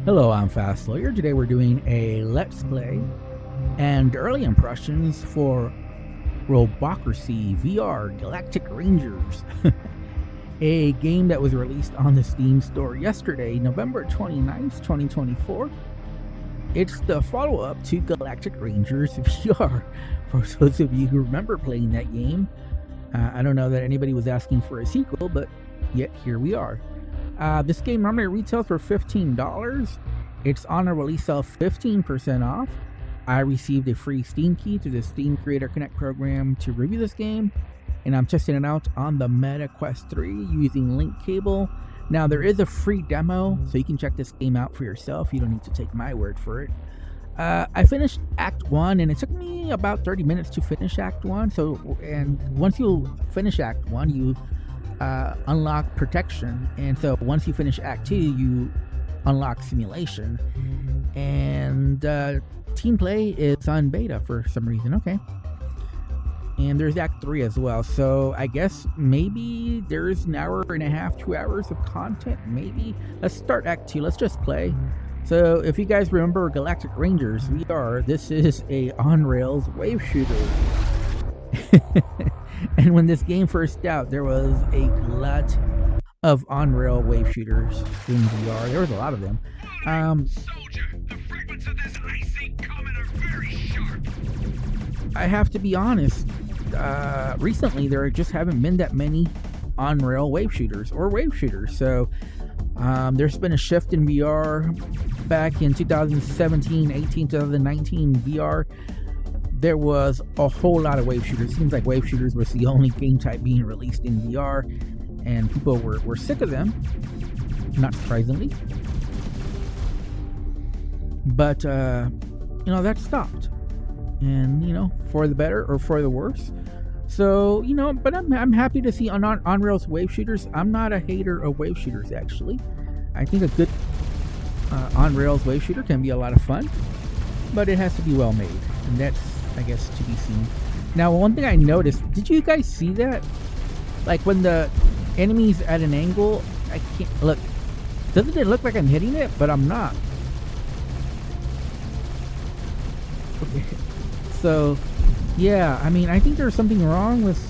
Hello, I'm Fast Lawyer. Today we're doing a Let's Play and early impressions for ROBOCRACY VR Galactic Rangers, a game that was released on the Steam store yesterday, November 29th, 2024. It's the follow-up to Galactic Rangers VR. For those of you who remember playing that game, I don't know that anybody was asking for a sequel, but yet here we are. This game normally retails for $15. It's on a release sale 15% off. I received a free Steam key through the Steam Creator Connect program to review this game, and I'm testing it out on the Meta Quest 3 using link cable. Now, there is a free demo, so you can check this game out for yourself. You don't need to take my word for it. I finished Act 1, and it took me about 30 minutes to finish Act 1. And once you finish Act 1, you unlock protection, and so once you finish Act 2 you unlock simulation, and team play is on beta for some reason. Okay, and there's Act 3 as well, so I guess maybe there's an hour and a half, 2 hours of content maybe. Let's start Act 2. Let's just play. So if you guys remember Galactic Rangers VR, this is a on-rails wave shooter. And when this game first out, there was a glut of on-rail wave shooters in VR. There was a lot of them. Soldier, the fragments of this icy comet are very sharp. I have to be honest. Recently, there just haven't been that many on-rail wave shooters or wave shooters. So there's been a shift in VR. Back in 2017, 18, 2019 VR. There was a whole lot of wave shooters. It seems like wave shooters was the only game type being released in VR, and people were sick of them, not surprisingly. But, that stopped. And, for the better or for the worse. So, but I'm happy to see on-rails wave shooters. I'm not a hater of wave shooters, actually. I think a good on-rails wave shooter can be a lot of fun, but it has to be well made, and that's, I guess, to be seen. Now, one thing I noticed, did you guys see that? Like when the enemy's at an angle, I can't look. Doesn't it look like I'm hitting it? But I'm not. Okay. So, yeah, I mean, I think there's something wrong with,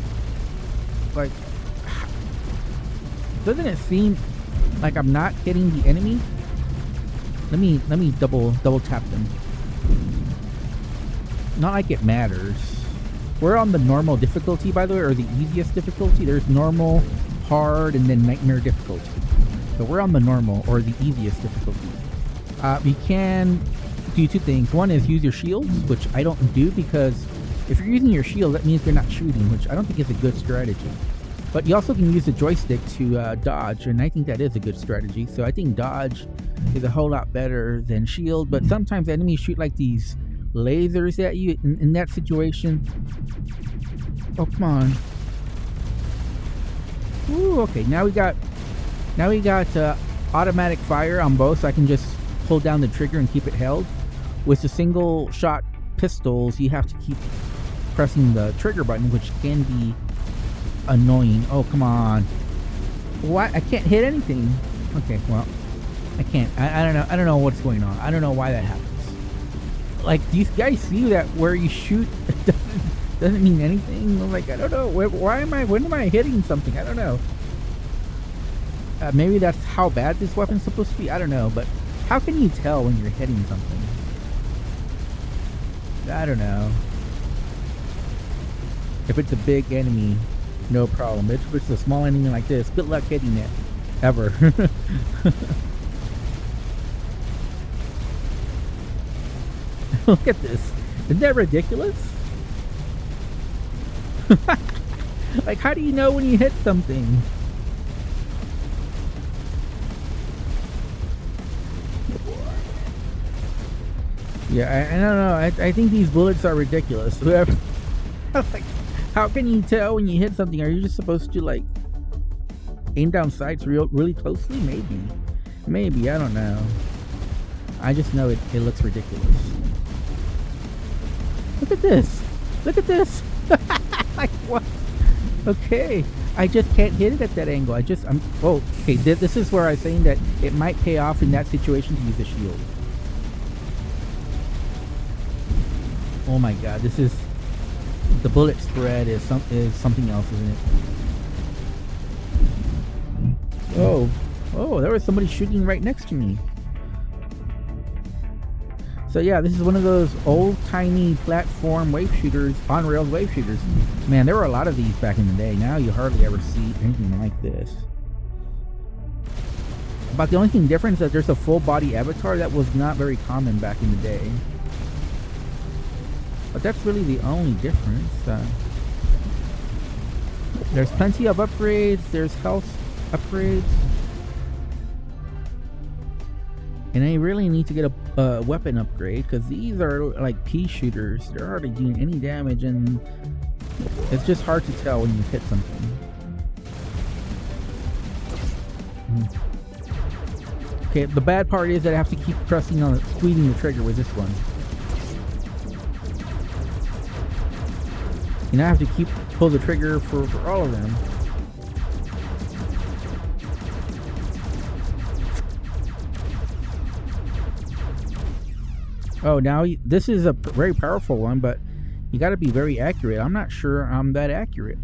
like, doesn't it seem like I'm not hitting the enemy? Let me double tap them. Not like it matters. We're on the normal difficulty, by the way, or the easiest difficulty. There's normal, hard, and then nightmare difficulty. So we're on the normal or the easiest difficulty. You can do two things. One is use your shields, which I don't do, because if you're using your shield, that means you're not shooting, which I don't think is a good strategy. But you also can use the joystick to dodge, and I think that is a good strategy. So I think dodge is a whole lot better than shield, but sometimes enemies shoot like these lasers at you in that situation. Oh, come on. Ooh, okay, now we got automatic fire on both, so I can just pull down the trigger and keep it held. With the single shot pistols, you have to keep pressing the trigger button, which can be annoying. Oh, come on. Why? I can't hit anything. Okay, well, I can't. I don't know what's going on. I don't know why that happens. Like, do you guys see that where you shoot doesn't mean anything? I'm like, I don't know. When am I hitting something? I don't know. Maybe that's how bad this weapon's supposed to be. I don't know. But how can you tell when you're hitting something? I don't know. If it's a big enemy, no problem. If it's a small enemy like this, good luck hitting it. Ever. Look at this. Isn't that ridiculous? Like, how do you know when you hit something? Yeah, I don't know. I think these bullets are ridiculous. Whoever, like, how can you tell when you hit something? Are you just supposed to, like, aim down sights really closely? Maybe, I don't know. I just know it looks ridiculous. Look at this. Like, what? Okay, I just can't hit it at that angle. Oh, okay, this is where I'm saying that it might pay off in that situation to use a shield. Oh my god, this is... The bullet spread is something else, isn't it? Oh, there was somebody shooting right next to me. So yeah, this is one of those old-timey platform wave shooters, on-rails wave shooters. Man, there were a lot of these back in the day. Now you hardly ever see anything like this. About the only thing different is that there's a full-body avatar that was not very common back in the day. But that's really the only difference. There's plenty of upgrades. There's health upgrades. And I really need to get a weapon upgrade, because these are like pea shooters. They're hardly doing any damage, and it's just hard to tell when you hit something. Okay, the bad part is that I have to keep squeezing the trigger with this one. And I have to pull the trigger for all of them. Oh, now this is a very powerful one, but you got to be very accurate. I'm not sure I'm that accurate.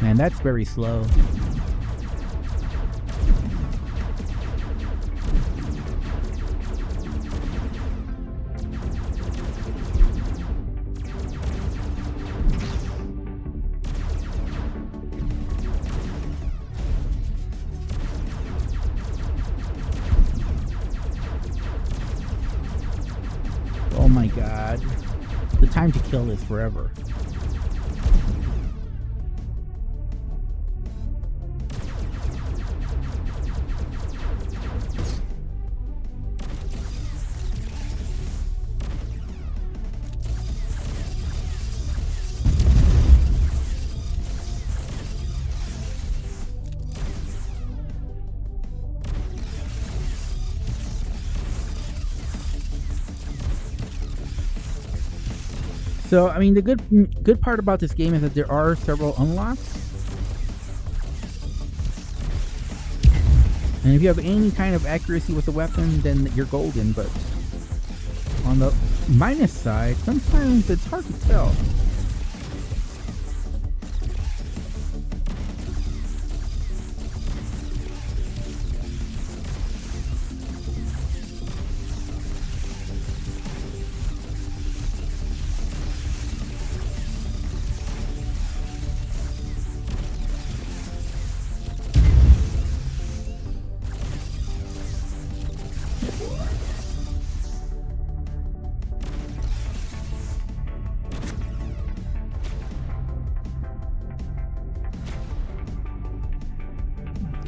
Man, that's very slow. Oh my god. The time to kill is forever. So, I mean, the good part about this game is that there are several unlocks. And if you have any kind of accuracy with the weapon, then you're golden. But on the minus side, sometimes it's hard to tell.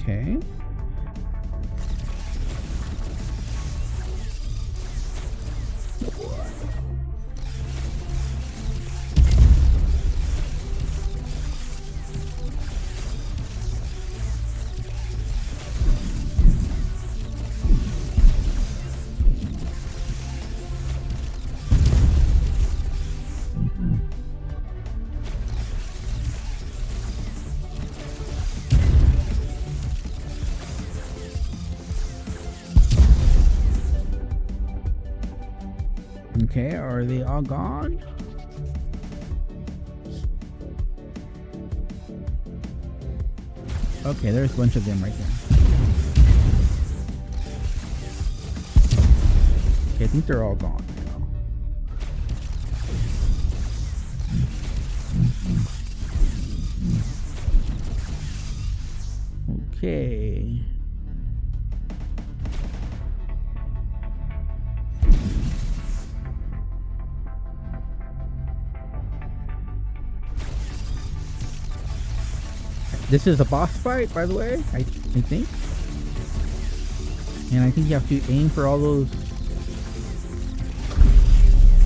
Okay. Okay, are they all gone? Okay, there's a bunch of them right there. Okay, I think they're all gone now. Okay. This is a boss fight, by the way, I think. And I think you have to aim for all those...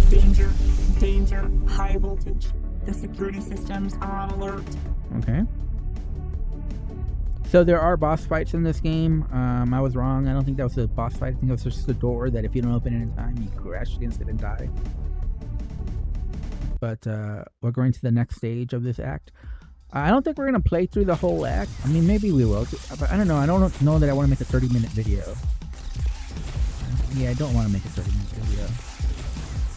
Danger, danger, high voltage. The security systems are on alert. Okay. So there are boss fights in this game. I was wrong. I don't think that was a boss fight. I think it was just a door that if you don't open it in time, you crash against it and die. But we're going to the next stage of this act. I don't think we're going to play through the whole act. I mean, maybe we will. But I don't know. I don't know that I want to make a 30-minute video. Yeah, I don't want to make a 30-minute video.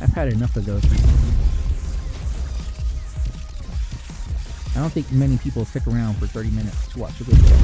I've had enough of those recently. I don't think many people stick around for 30 minutes to watch a video.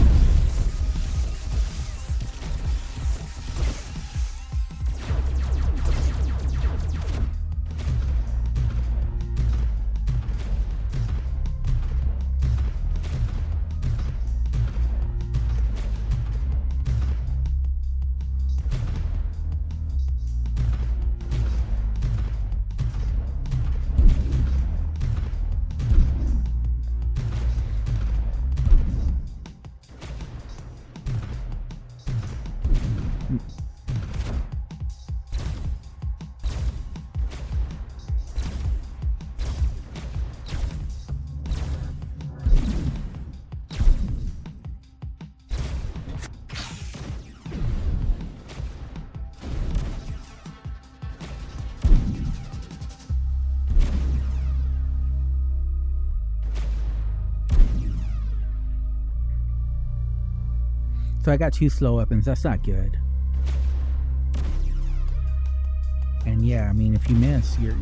So I got 2 slow weapons. That's not good. And yeah, I mean, if you miss, you're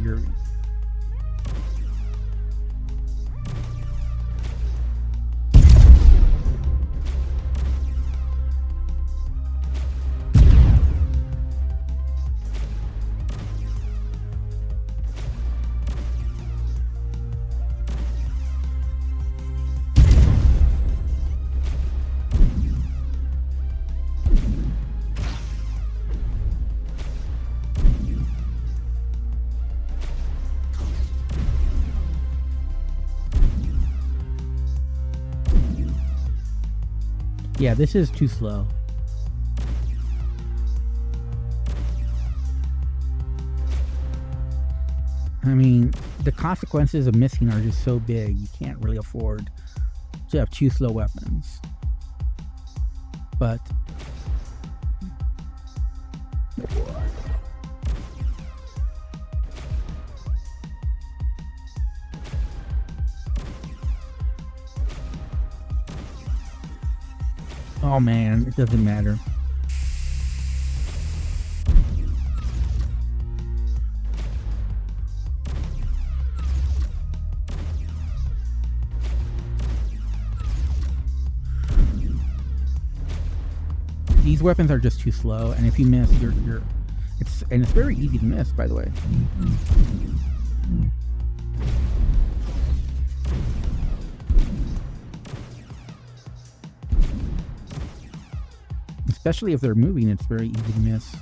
yeah, this is too slow. I mean, the consequences of missing are just so big, you can't really afford to have 2 slow weapons. But oh man, it doesn't matter. These weapons are just too slow, and if you miss, it's very easy to miss, by the way. Especially if they're moving, it's very easy to miss.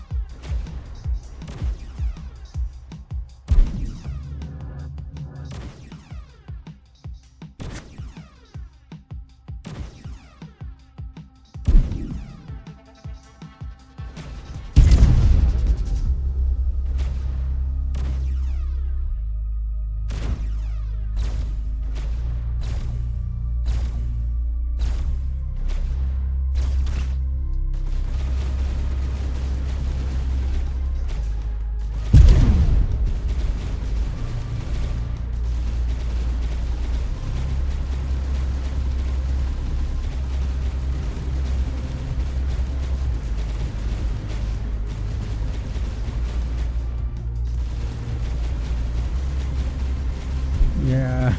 Yeah.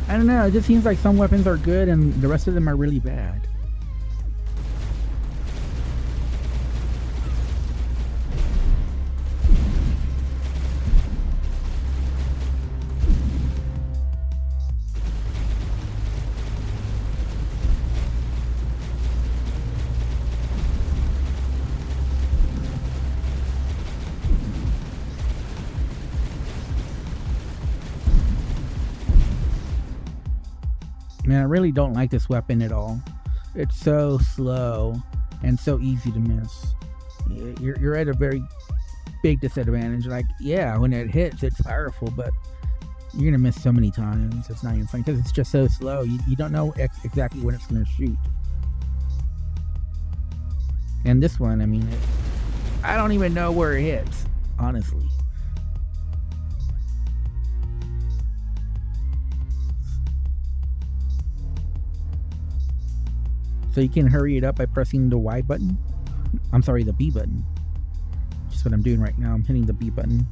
I don't know, it just seems like some weapons are good and the rest of them are really bad. Man, I really don't like this weapon at all. It's so slow and so easy to miss. You're at a very big disadvantage. Like, yeah, when it hits, it's powerful, but you're gonna miss so many times. It's not even funny because it's just so slow. You don't know exactly when it's gonna shoot. And this one, I mean, I don't even know where it hits, honestly. So you can hurry it up by pressing the Y button. I'm sorry, the B button. Just what I'm doing right now. I'm hitting the B button.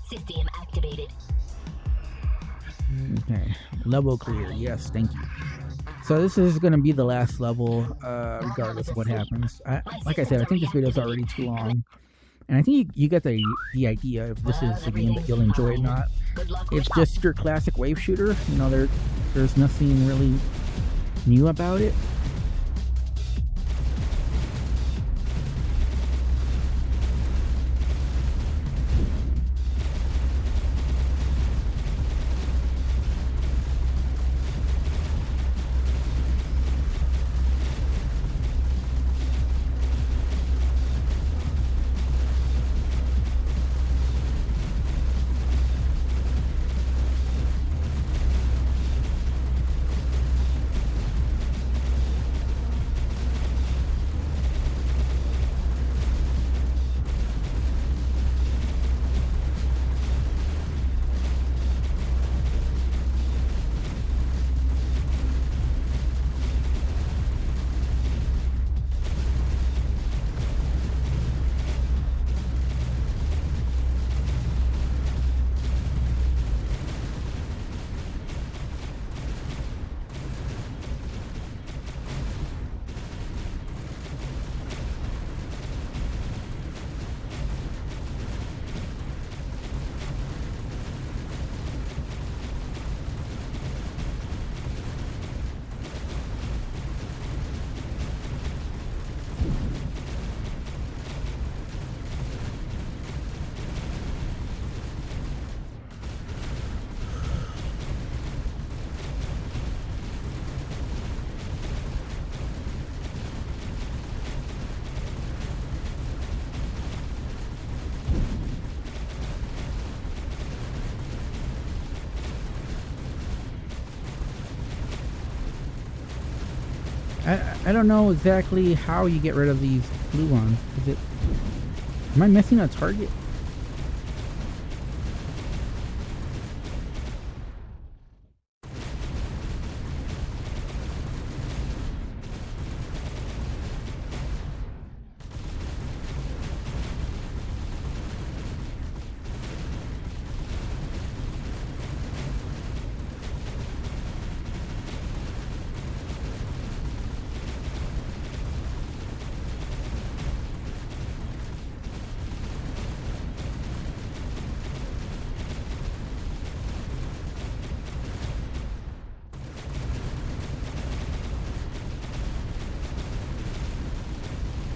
System activated. Okay, level clear. Yes, thank you. So this is going to be the last level, regardless of what happens. Like I said, I think this video is already too long. And I think you get the idea if this is a game that you'll enjoy or not. It's just your classic wave shooter. You know, there's nothing really new about it. I don't know exactly how you get rid of these blue ones. Am I missing a target?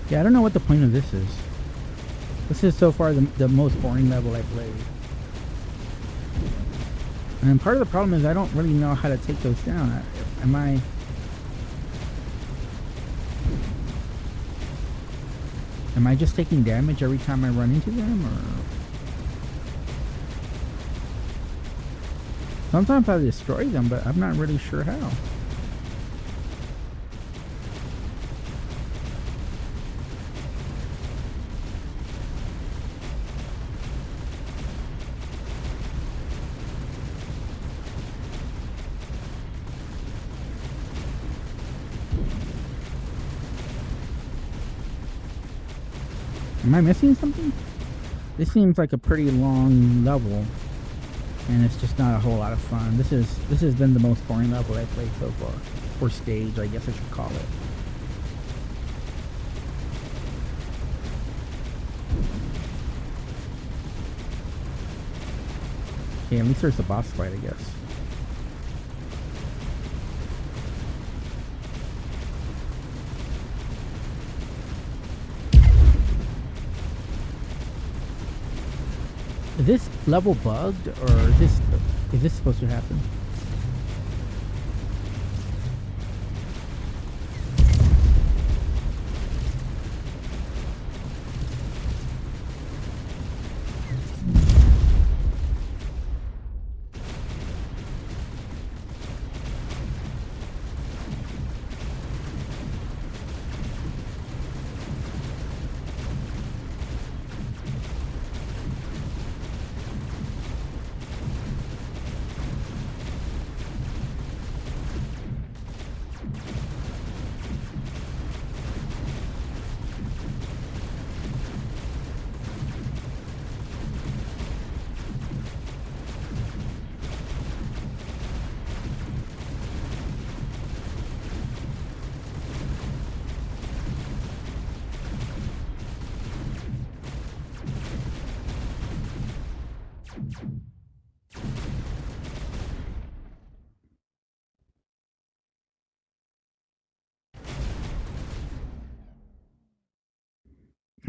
Yeah, I don't know what the point of this is. This is so far the most boring level I played. And part of the problem is I don't really know how to take those down. Am I just taking damage every time I run into them, or? Sometimes I destroy them, but I'm not really sure how. Am I missing something? This seems like a pretty long level, and it's just not a whole lot of fun. This has been the most boring level I've played so far, or stage, I guess I should call it. Okay, at least there's a boss fight, I guess. Is this level bugged, or is this supposed to happen?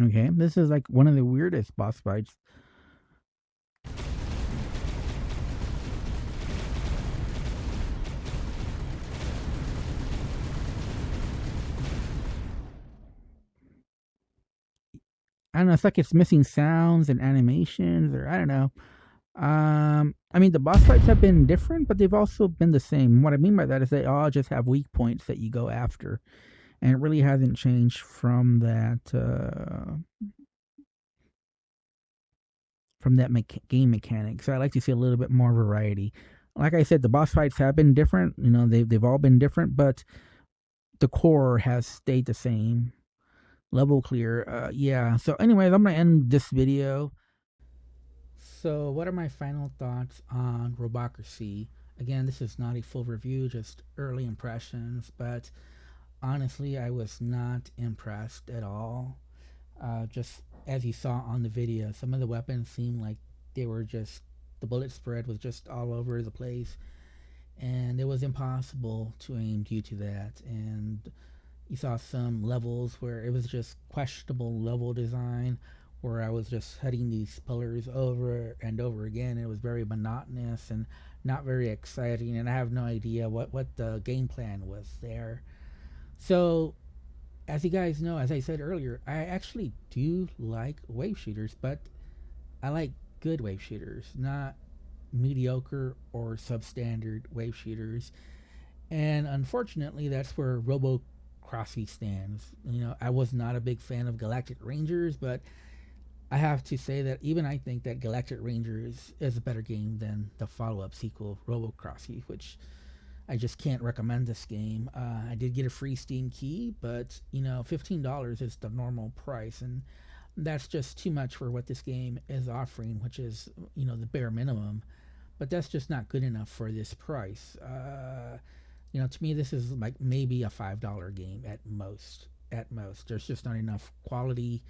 Okay, this is like one of the weirdest boss fights. I don't know, it's like it's missing sounds and animations, or I don't know. I mean, the boss fights have been different, but they've also been the same. What I mean by that is they all just have weak points that you go after, and it really hasn't changed from that game mechanic. So I like to see a little bit more variety. Like I said, the boss fights have been different. You know, they've all been different, but the core has stayed the same. Level clear. Yeah. So, anyways, I'm gonna end this video. So, what are my final thoughts on Robocracy? Again, this is not a full review, just early impressions, but honestly, I was not impressed at all. Just as you saw on the video, some of the weapons seemed like they were just, the bullet spread was just all over the place, and it was impossible to aim due to that. And you saw some levels where it was just questionable level design, where I was just hitting these pillars over and over again. It was very monotonous and not very exciting, and I have no idea what the game plan was there. So, as you guys know, as I said earlier, I actually do like wave shooters, but I like good wave shooters, not mediocre or substandard wave shooters. And unfortunately, that's where ROBOCRACY stands. You know, I was not a big fan of Galactic Rangers, but I have to say that even I think that Galactic Rangers is a better game than the follow-up sequel, ROBOCRACY, which I just can't recommend this game. I did get a free Steam key, but you know, $15 is the normal price, and that's just too much for what this game is offering, which is, you know, the bare minimum. But that's just not good enough for this price. You know, to me, this is like maybe a $5 game at most. At most, there's just not enough quality.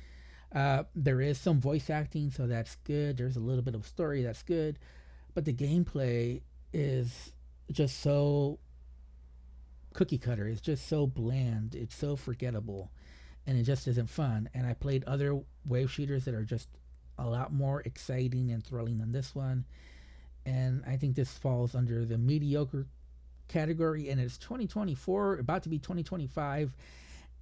There is some voice acting, so that's good. There's a little bit of story, that's good. But the gameplay is just so cookie cutter. It's just so bland. It's so forgettable, and it just isn't fun. And I played other wave shooters that are just a lot more exciting and thrilling than this one. And I think this falls under the mediocre category. And it's 2024, about to be 2025.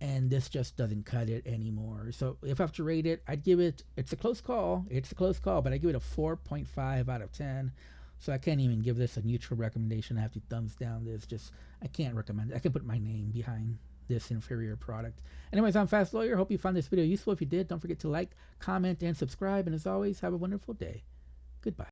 And this just doesn't cut it anymore. So if I have to rate it, I'd give it, it's a close call. It's a close call, but I give it a 4.5 out of 10. So I can't even give this a neutral recommendation. I have to thumbs down this. Just, I can't recommend it. I can put my name behind this inferior product. Anyways, I'm Fast Lawyer. Hope you found this video useful. If you did, don't forget to like, comment, and subscribe. And as always, have a wonderful day. Goodbye.